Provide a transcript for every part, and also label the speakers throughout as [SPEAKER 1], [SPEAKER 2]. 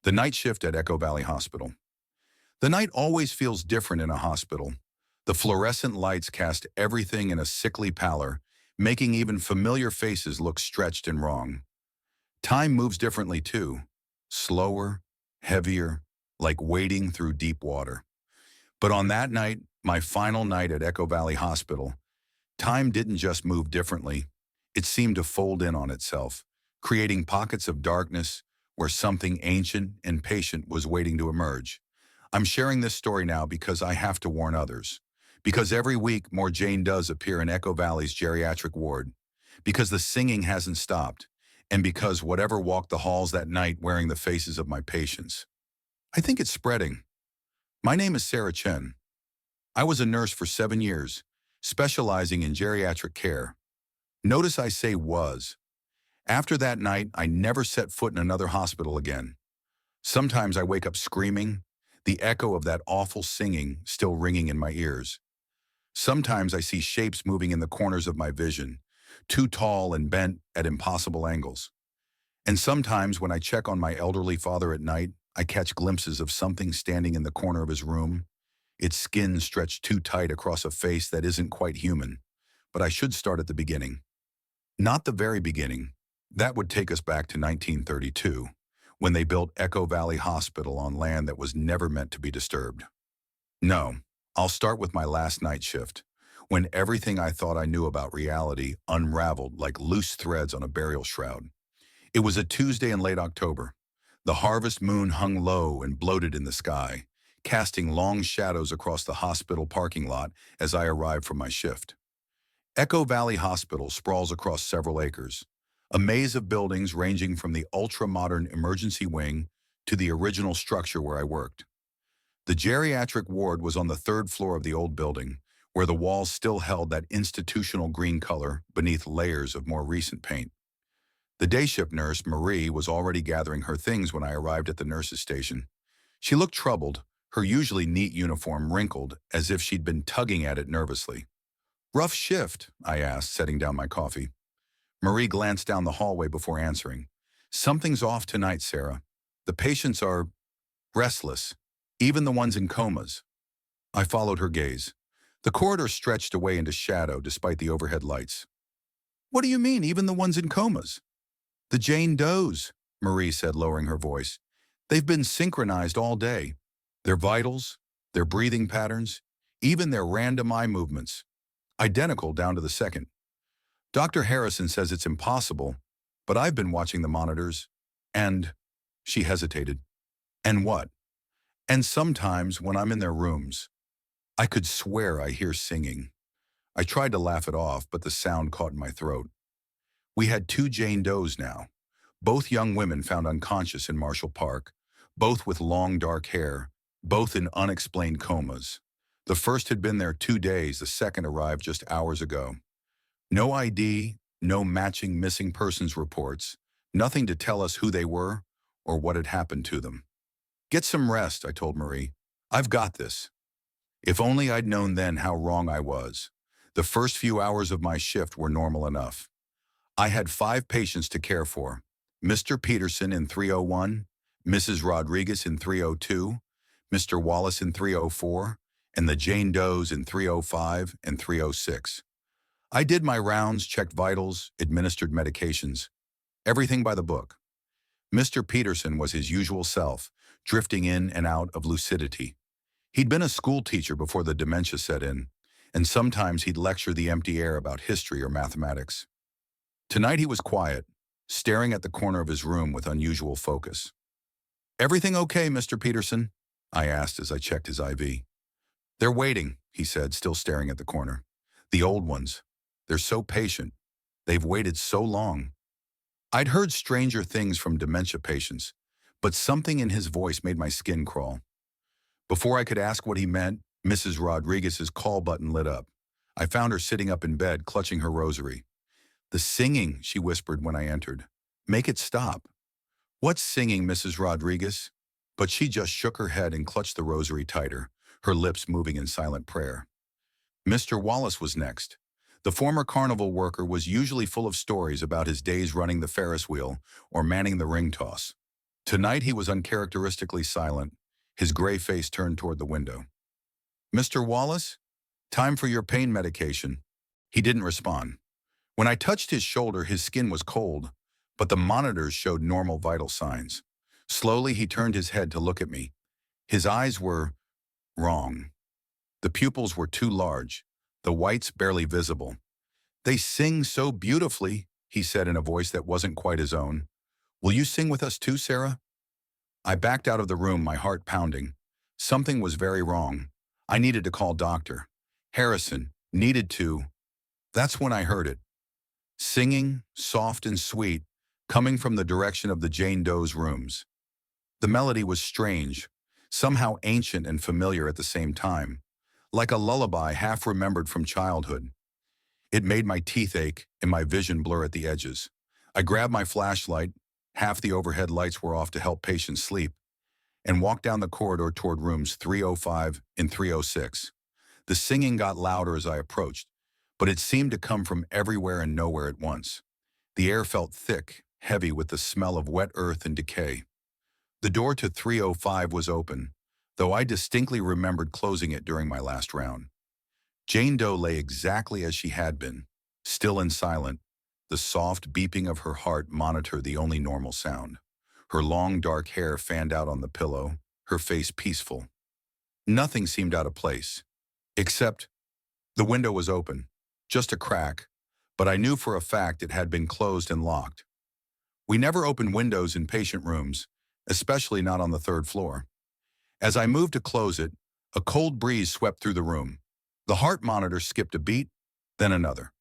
[SPEAKER 1] The night shift at Echo Valley Hospital. The night always feels different in a hospital. The fluorescent lights cast everything in a sickly pallor, making even familiar faces look stretched and wrong. Time moves differently too. Slower, heavier, like wading through deep water. But on that night, my final night at Echo Valley Hospital, time didn't just move differently. It seemed to fold in on itself, creating pockets of darkness where something ancient and patient was waiting to emerge. I'm sharing this story now because I have to warn others. Because every week, more Jane Does appear in Echo Valley's geriatric ward. Because the singing hasn't stopped. And because whatever walked the halls that night wearing the faces of my patients. I think it's spreading. My name is Sarah Chen. I was a nurse for 7 years, specializing in geriatric care. Notice I say was. After that night, I never set foot in another hospital again. Sometimes I wake up screaming, the echo of that awful singing still ringing in my ears. Sometimes I see shapes moving in the corners of my vision, too tall and bent at impossible angles. And sometimes when I check on my elderly father at night, I catch glimpses of something standing in the corner of his room, its skin stretched too tight across a face that isn't quite human. But I should start at the beginning. Not the very beginning. That would take us back to 1932, when they built Echo Valley Hospital on land that was never meant to be disturbed. No, I'll start with my last night shift, when everything I thought I knew about reality unraveled like loose threads on a burial shroud. It was a Tuesday in late October. The harvest moon hung low and bloated in the sky, casting long shadows across the hospital parking lot as I arrived from my shift. Echo Valley Hospital sprawls across several acres, a maze of buildings ranging from the ultra-modern emergency wing to the original structure where I worked. The geriatric ward was on the third floor of the old building, where the walls still held that institutional green color beneath layers of more recent paint. The day shift nurse, Marie, was already gathering her things when I arrived at the nurse's station. She looked troubled, her usually neat uniform wrinkled as if she'd been tugging at it nervously. "Rough shift?" I asked, setting down my coffee. Marie glanced down the hallway before answering. "Something's off tonight, Sarah. The patients are restless, even the ones in comas." I followed her gaze. The corridor stretched away into shadow despite the overhead lights. "What do you mean, even the ones in comas?" "The Jane Does," Marie said, lowering her voice. "They've been synchronized all day. Their vitals, their breathing patterns, even their random eye movements. Identical down to the second. Dr. Harrison says it's impossible, but I've been watching the monitors, and—" She hesitated. "And what?" "And sometimes when I'm in their rooms, I could swear I hear singing." I tried to laugh it off, but the sound caught in my throat. We had 2 Jane Does now, both young women found unconscious in Marshall Park, both with long dark hair, both in unexplained comas. The first had been there 2 days, the second arrived just hours ago. No ID, no matching missing persons reports, nothing to tell us who they were or what had happened to them. "Get some rest," I told Marie. "I've got this." If only I'd known then how wrong I was. The first few hours of my shift were normal enough. I had 5 patients to care for. Mr. Peterson in 301, Mrs. Rodriguez in 302, Mr. Wallace in 304, and the Jane Does in 305 and 306. I did my rounds, checked vitals, administered medications, everything by the book. Mr. Peterson was his usual self, drifting in and out of lucidity. He'd been a school teacher before the dementia set in, and sometimes he'd lecture the empty air about history or mathematics. Tonight he was quiet, staring at the corner of his room with unusual focus. "Everything okay, Mr. Peterson?" I asked as I checked his IV. "They're waiting," he said, still staring at the corner. "The old ones. They're so patient. They've waited so long." I'd heard stranger things from dementia patients, but something in his voice made my skin crawl. Before I could ask what he meant, Mrs. Rodriguez's call button lit up. I found her sitting up in bed, clutching her rosary. "The singing," she whispered when I entered. "Make it stop." "What's singing, Mrs. Rodriguez?" But she just shook her head and clutched the rosary tighter, her lips moving in silent prayer. Mr. Wallace was next. The former carnival worker was usually full of stories about his days running the Ferris wheel or manning the ring toss. Tonight he was uncharacteristically silent, his gray face turned toward the window. "Mr. Wallace, time for your pain medication." He didn't respond. When I touched his shoulder, his skin was cold, but the monitors showed normal vital signs. Slowly, he turned his head to look at me. His eyes were wrong. The pupils were too large, the whites barely visible. "They sing so beautifully," he said in a voice that wasn't quite his own. "Will you sing with us too, Sarah?" I backed out of the room, my heart pounding. Something was very wrong. I needed to call Dr. Harrison. Needed to. That's when I heard it. Singing, soft and sweet, coming from the direction of the Jane Doe's rooms. The melody was strange, somehow ancient and familiar at the same time, like a lullaby half remembered from childhood. It made my teeth ache and my vision blur at the edges. I grabbed my flashlight, half the overhead lights were off to help patients sleep, and walked down the corridor toward rooms 305 and 306. The singing got louder as I approached, but it seemed to come from everywhere and nowhere at once. The air felt thick, heavy with the smell of wet earth and decay. The door to 305 was open, though I distinctly remembered closing it during my last round. Jane Doe lay exactly as she had been, still and silent, the soft beeping of her heart monitor the only normal sound. Her long dark hair fanned out on the pillow, her face peaceful. Nothing seemed out of place, except the window was open, just a crack, but I knew for a fact it had been closed and locked. We never open windows in patient rooms, especially not on the third floor. As I moved to close it, a cold breeze swept through the room. The heart monitor skipped a beat, then another.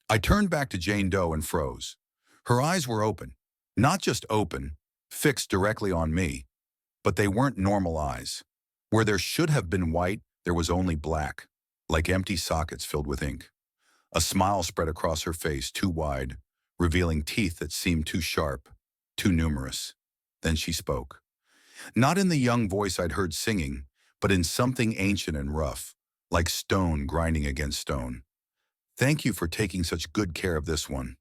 [SPEAKER 1] I turned back to Jane Doe and froze. Her eyes were open, not just open, fixed directly on me, but they weren't normal eyes. Where there should have been white, there was only black, like empty sockets filled with ink. A smile spread across her face, too wide, revealing teeth that seemed too sharp, too numerous. Then she spoke. Not in the young voice I'd heard singing, but in something ancient and rough, like stone grinding against stone. "Thank you for taking such good care of this one."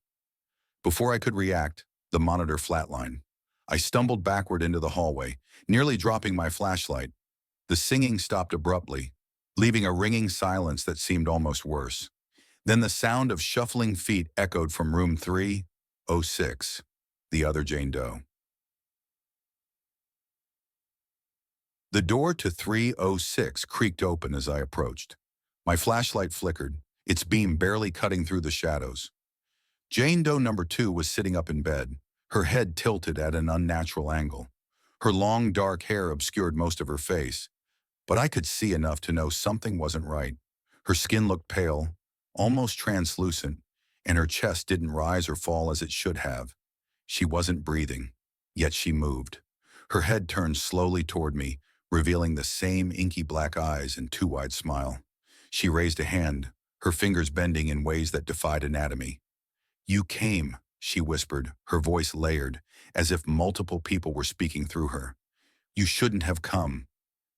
[SPEAKER 1] Before I could react, the monitor flatlined. I stumbled backward into the hallway, nearly dropping my flashlight. The singing stopped abruptly, leaving a ringing silence that seemed almost worse. Then the sound of shuffling feet echoed from room 306, the other Jane Doe. The door to 306 creaked open as I approached. My flashlight flickered, its beam barely cutting through the shadows. Jane Doe number 2 was sitting up in bed, her head tilted at an unnatural angle. Her long dark hair obscured most of her face, but I could see enough to know something wasn't right. Her skin looked pale, almost translucent, and her chest didn't rise or fall as it should have. She wasn't breathing, yet she moved. Her head turned slowly toward me, revealing the same inky black eyes and too wide smile. She raised a hand, her fingers bending in ways that defied anatomy. "You came," she whispered, her voice layered, as if multiple people were speaking through her. "You shouldn't have come."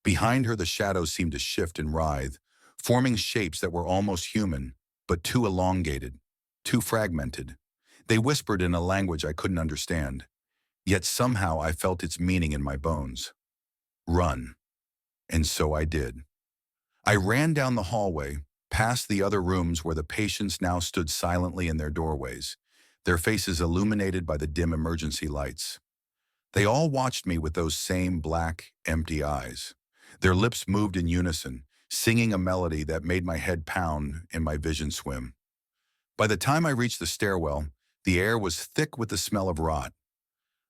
[SPEAKER 1] Behind her, the shadows seemed to shift and writhe, forming shapes that were almost human, but too elongated, too fragmented. They whispered in a language I couldn't understand, yet somehow I felt its meaning in my bones. "Run." And so I did. I ran down the hallway, past the other rooms where the patients now stood silently in their doorways, their faces illuminated by the dim emergency lights. They all watched me with those same black, empty eyes. Their lips moved in unison, singing a melody that made my head pound and my vision swim. By the time I reached the stairwell, the air was thick with the smell of rot.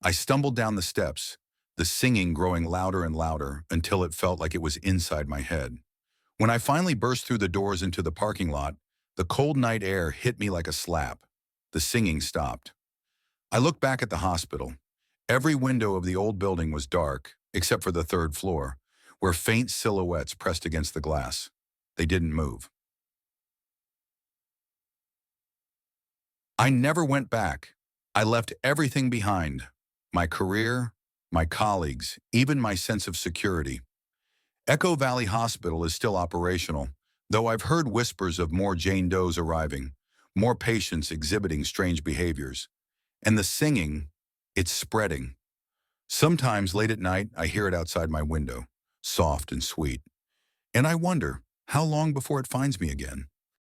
[SPEAKER 1] I stumbled down the steps, the singing growing louder and louder until it felt like it was inside my head. When I finally burst through the doors into the parking lot, the cold night air hit me like a slap. The singing stopped. I looked back at the hospital. Every window of the old building was dark, except for the third floor, where faint silhouettes pressed against the glass. They didn't move. I never went back. I left everything behind. My career, my colleagues, even my sense of security. Echo Valley Hospital is still operational, though I've heard whispers of more Jane Does arriving, more patients exhibiting strange behaviors. And the singing, it's spreading. Sometimes late at night, I hear it outside my window, soft and sweet. And I wonder, how long before it finds me again?